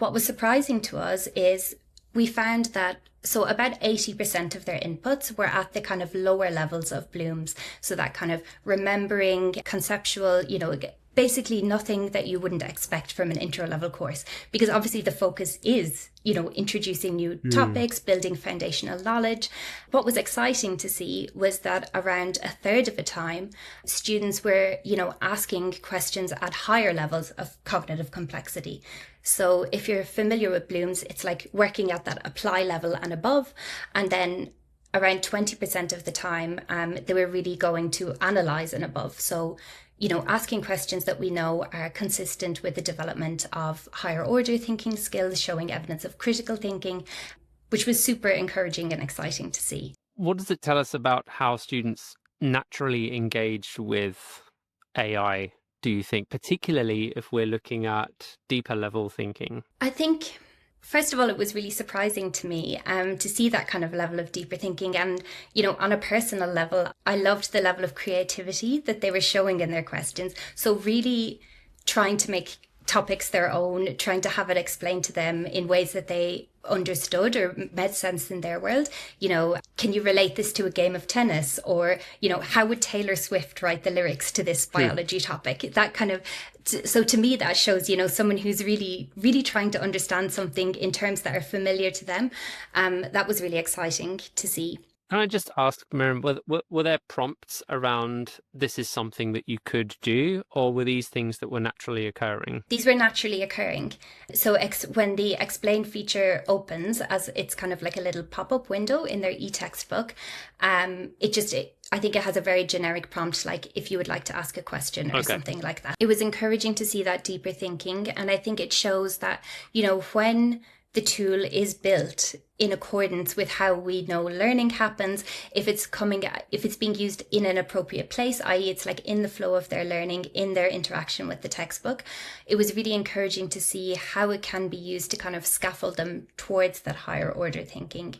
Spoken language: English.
what was surprising to us is we found that so about 80% of their inputs were at the kind of lower levels of Bloom's. So that kind of remembering, conceptual, basically nothing that you wouldn't expect from an intro level course, because obviously the focus is, introducing new topics, building foundational knowledge. What was exciting to see was that around a third of the time, students were, asking questions at higher levels of cognitive complexity. So if you're familiar with Bloom's, it's like working at that apply level and above, and then around 20% of the time, they were really going to analyze and above. So asking questions that we know are consistent with the development of higher order thinking skills, showing evidence of critical thinking, which was super encouraging and exciting to see. What does it tell us about how students naturally engage with AI, do you think, particularly if we're looking at deeper level thinking? I think, first of all, it was really surprising to me to see that kind of level of deeper thinking. And, on a personal level, I loved the level of creativity that they were showing in their questions. So really trying to make topics their own, trying to have it explained to them in ways that they understood or made sense in their world. Can you relate this to a game of tennis? Or, how would Taylor Swift write the lyrics to this biology topic? That kind of, so to me, that shows, someone who's really, really trying to understand something in terms that are familiar to them. That was really exciting to see. Can I just ask, Muireann, were there prompts around this is something that you could do, or were these things that were naturally occurring? These were naturally occurring. So when the explain feature opens, as it's kind of like a little pop-up window in their e-textbook, I think it has a very generic prompt, like if you would like to ask a question or something like that. It was encouraging to see that deeper thinking. And I think it shows that, when the tool is built in accordance with how we know learning happens, if it's being used in an appropriate place, i.e. it's like in the flow of their learning, in their interaction with the textbook, it was really encouraging to see how it can be used to kind of scaffold them towards that higher order thinking.